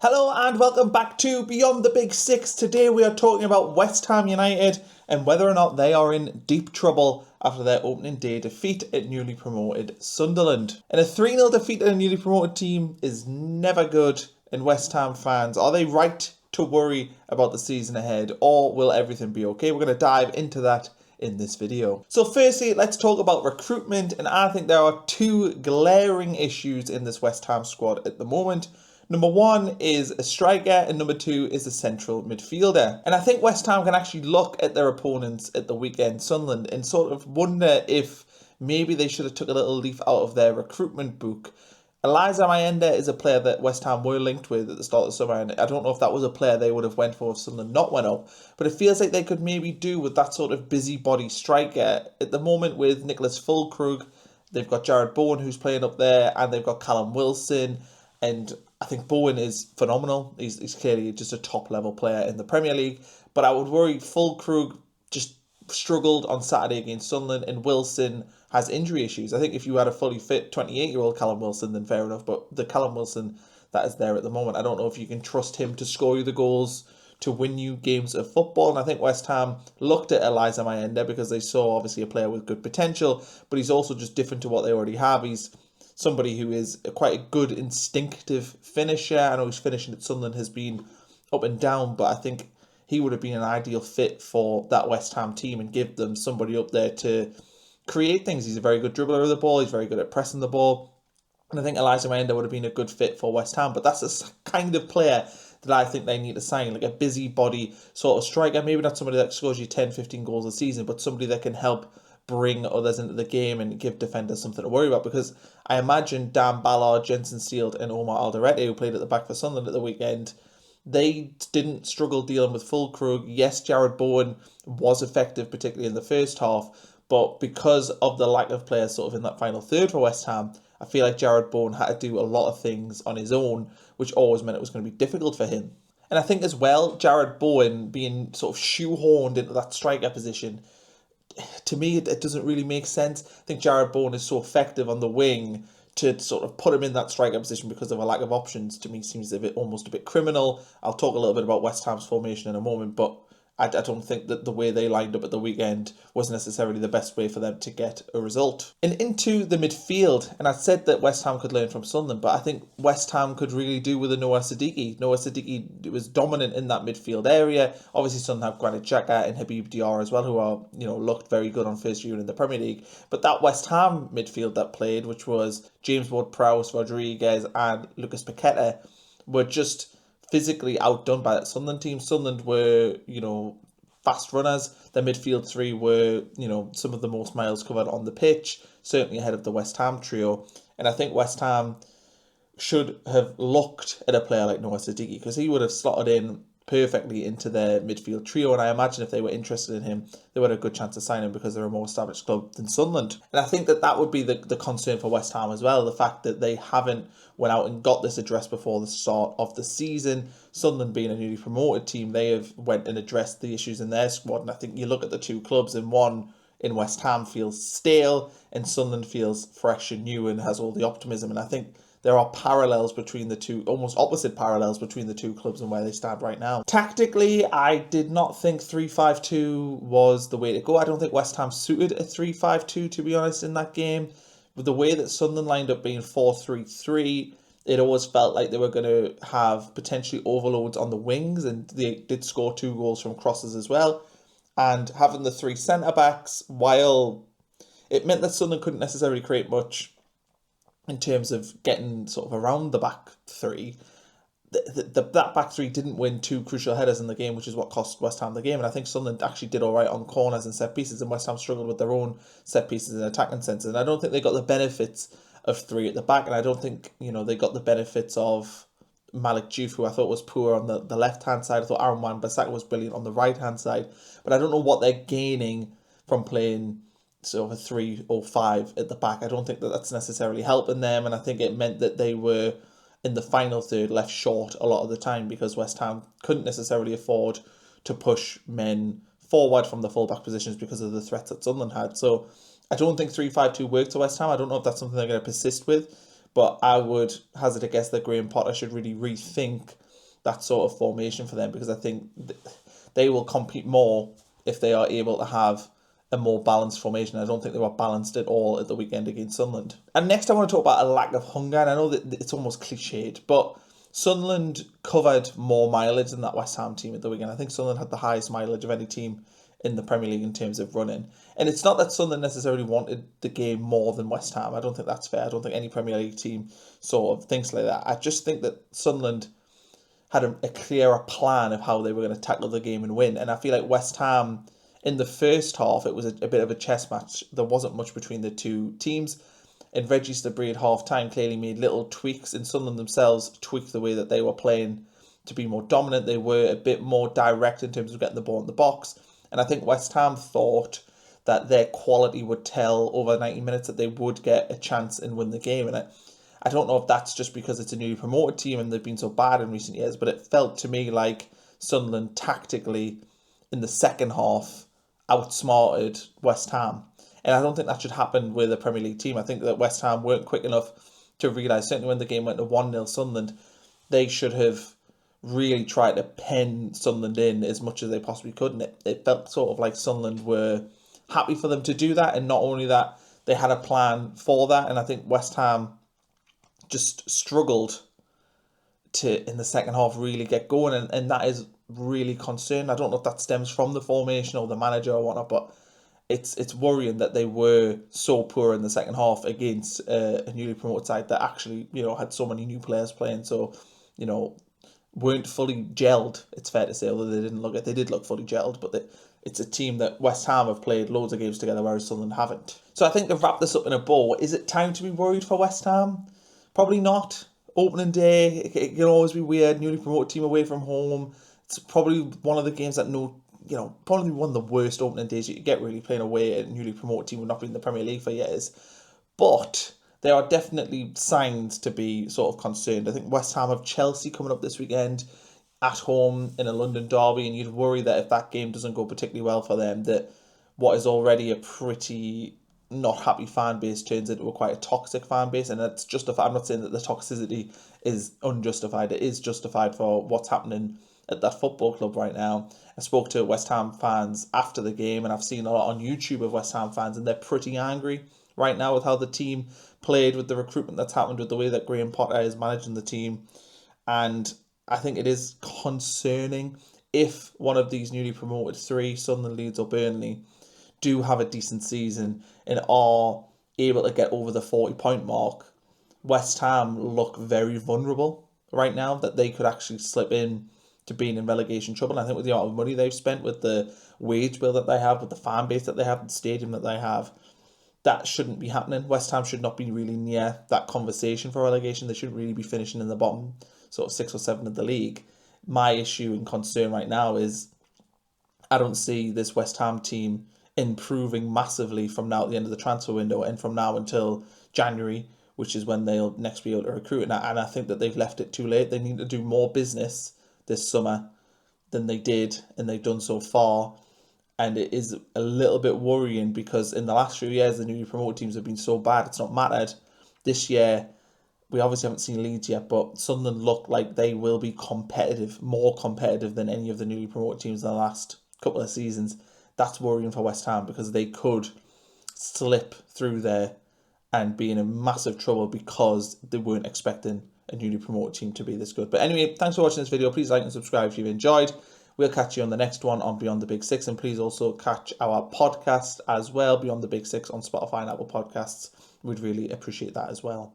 Hello and welcome back to Beyond the Big Six. Today we are talking about West Ham United and whether or not they are in deep trouble after their opening day defeat at newly promoted Sunderland. And a 3-0 defeat at a newly promoted team is never good. And West Ham fans, are they right to worry about the season ahead, or will everything be okay? We're going to dive into that in this video. So firstly, let's talk about recruitment, and I think there are two glaring issues in this West Ham squad at the moment. Number one is a striker, and number two is a central midfielder. And I think West Ham can actually look at their opponents at the weekend, Sunderland, and sort of wonder if maybe they should have took a little leaf out of their recruitment book. Eliza Mayenda is a player that West Ham were linked with at the start of the summer, and I don't know if that was a player they would have went for if Sunderland not went up, but it feels like they could maybe do with that sort of busybody striker. At the moment with Nicholas Füllkrug, they've got Jared Bowen who's playing up there, and they've got Callum Wilson, and I think Bowen is phenomenal. He's clearly just a top-level player in the Premier League, but I would worry Füllkrug just struggled on Saturday against Sunderland, and Wilson has injury issues. I think if you had a fully fit 28-year-old Callum Wilson, then fair enough, but the Callum Wilson that is there at the moment, I don't know if you can trust him to score you the goals to win you games of football. And I think West Ham looked at Eliza Mayenda because they saw obviously a player with good potential, but he's also just different to what they already have. He's somebody who is quite a good instinctive finisher. I know his finishing at Sunderland has been up and down, but I think he would have been an ideal fit for that West Ham team and give them somebody up there to create things. He's a very good dribbler of the ball. He's very good at pressing the ball. And I think Eliza Mayenda would have been a good fit for West Ham. But that's the kind of player that I think they need to sign, like a busybody sort of striker. Maybe not somebody that scores you 10, 15 goals a season, but somebody that can help bring others into the game and give defenders something to worry about. Because I imagine Dan Ballard, Jensen Sealed and Omar Alderete, who played at the back for Sunderland at the weekend, they didn't struggle dealing with Füllkrug. Yes, Jared Bowen was effective, particularly in the first half, but because of the lack of players sort of in that final third for West Ham, I feel like Jared Bowen had to do a lot of things on his own, which always meant it was going to be difficult for him. And I think as well, Jared Bowen being sort of shoehorned into that striker position, to me, it doesn't really make sense. I think Jared Bowen is so effective on the wing, to sort of put him in that striker position because of a lack of options, to me seems almost a bit criminal. I'll talk a little bit about West Ham's formation in a moment, but I don't think that the way they lined up at the weekend was necessarily the best way for them to get a result. And into the midfield, and I said that West Ham could learn from Sunderland, but I think West Ham could really do with a Noah Siddiqui. Noah Siddiqui was dominant in that midfield area. Obviously, Sunderland have Granit Xhaka and Habib Diarra as well, who are, looked very good on first year in the Premier League. But that West Ham midfield that played, which was James Ward-Prowse, Rodriguez, and Lucas Paqueta, were just physically outdone by that Sunderland team. Sunderland were, fast runners. Their midfield three were, some of the most miles covered on the pitch, certainly ahead of the West Ham trio. And I think West Ham should have looked at a player like Noah Siddiqui, because he would have slotted in perfectly into their midfield trio, and I imagine if they were interested in him, they would have a good chance to sign him because they're a more established club than Sunderland. And I think that would be the concern for West Ham as well, the fact that they haven't went out and got this addressed before the start of the season. Sunderland being a newly promoted team, they have went and addressed the issues in their squad, and I think you look at the two clubs, and one in West Ham feels stale, and Sunderland feels fresh and new and has all the optimism, and I think there are parallels between the two, almost opposite parallels between the two clubs and where they stand right now. Tactically, I did not think 3-5-2 was the way to go. I don't think West Ham suited a 3-5-2, to be honest, in that game. With the way that Sunderland lined up being 4-3-3, it always felt like they were going to have potentially overloads on the wings, and they did score 2 goals from crosses as well. And having the 3 centre-backs, while it meant that Sunderland couldn't necessarily create much in terms of getting sort of around the back three, that back three didn't win 2 crucial headers in the game, which is what cost West Ham the game. And I think Sunderland actually did all right on corners and set pieces, and West Ham struggled with their own set pieces and attacking sense. And I don't think they got the benefits of 3 at the back, and I don't think they got the benefits of Malik Diouf, who I thought was poor on the left-hand side. I thought Aaron Wan-Bissaka was brilliant on the right-hand side, but I don't know what they're gaining from playing sort of a 3 or 5 at the back. I don't think that's necessarily helping them, and I think it meant that they were in the final third left short a lot of the time because West Ham couldn't necessarily afford to push men forward from the full-back positions because of the threats that Sunderland had. So I don't think 3-5-2 worked to West Ham. I don't know if that's something they're going to persist with, but I would hazard a guess that Graham Potter should really rethink that sort of formation for them, because I think they will compete more if they are able to have a more balanced formation. I don't think they were balanced at all at the weekend against Sunderland. And next I want to talk about a lack of hunger, and I know that it's almost cliched, but Sunderland covered more mileage than that West Ham team at the weekend. I think Sunderland had the highest mileage of any team in the Premier League in terms of running. And it's not that Sunderland necessarily wanted the game more than West Ham. I don't think that's fair. I don't think any Premier League team sort of thinks like that. I just think that Sunderland had a clearer plan of how they were going to tackle the game and win. And I feel like West Ham, in the first half, it was a bit of a chess match. There wasn't much between the two teams. And Regis Debris at half-time clearly made little tweaks, and Sunderland themselves tweaked the way that they were playing to be more dominant. They were a bit more direct in terms of getting the ball in the box. And I think West Ham thought that their quality would tell over 90 minutes that they would get a chance and win the game. And I don't know if that's just because it's a newly promoted team and they've been so bad in recent years, but it felt to me like Sunderland tactically in the second half outsmarted West Ham. And I don't think that should happen with a Premier League team. I think that West Ham weren't quick enough to realise, certainly when the game went to 1-0 Sunderland, they should have really tried to pen Sunderland in as much as they possibly could. And it felt sort of like Sunderland were happy for them to do that. And not only that, they had a plan for that. And I think West Ham just struggled to, in the second half, really get going. And that is really concerning. I don't know if that stems from the formation or the manager or whatnot, but it's worrying that they were so poor in the second half against a newly promoted side that actually, had so many new players playing. So, weren't fully gelled, it's fair to say, although they did look fully gelled, but it's a team that West Ham have played loads of games together, whereas Sunderland haven't. So I think to wrap this up in a bow, is it time to be worried for West Ham? Probably not. Opening day, it can always be weird. Newly promoted team away from home. It's probably one of the games that probably one of the worst opening days you could get, really, playing away at a newly promoted team who've not been in the Premier League for years. But there are definitely signs to be sort of concerned. I think West Ham have Chelsea coming up this weekend at home in a London derby, and you'd worry that if that game doesn't go particularly well for them, that what is already a pretty not happy fan base turns into a quite a toxic fan base, and that's justified. I'm not saying that the toxicity is unjustified. It is justified for what's happening at that football club right now. I spoke to West Ham fans after the game, and I've seen a lot on YouTube of West Ham fans, and they're pretty angry right now with how the team played, with the recruitment that's happened, with the way that Graham Potter is managing the team. And I think it is concerning if one of these newly promoted three, Sunderland, Leeds or Burnley, do have a decent season and are able to get over the 40-point mark. West Ham look very vulnerable right now, that they could actually slip in to being in relegation trouble. And I think with the amount of money they've spent, with the wage bill that they have, with the fan base that they have, the stadium that they have, that shouldn't be happening. West Ham should not be really near that conversation for relegation. They shouldn't really be finishing in the bottom sort of 6 or 7 of the league. My issue and concern right now is I don't see this West Ham team improving massively from now at the end of the transfer window and from now until January, which is when they'll next be able to recruit. And I think that they've left it too late. They need to do more business this summer than they did and they've done so far. And it is a little bit worrying because in the last few years, the newly promoted teams have been so bad, it's not mattered. This year, we obviously haven't seen Leeds yet, but Sunderland look like they will be competitive, more competitive than any of the newly promoted teams in the last couple of seasons. That's worrying for West Ham because they could slip through there and be in a massive trouble because they weren't expecting a newly promoted team to be this good. But anyway, thanks for watching this video. Please like and subscribe if you've enjoyed. We'll catch you on the next one on Beyond the Big Six. And please also catch our podcast as well, Beyond the Big Six, on Spotify and Apple Podcasts. We'd really appreciate that as well.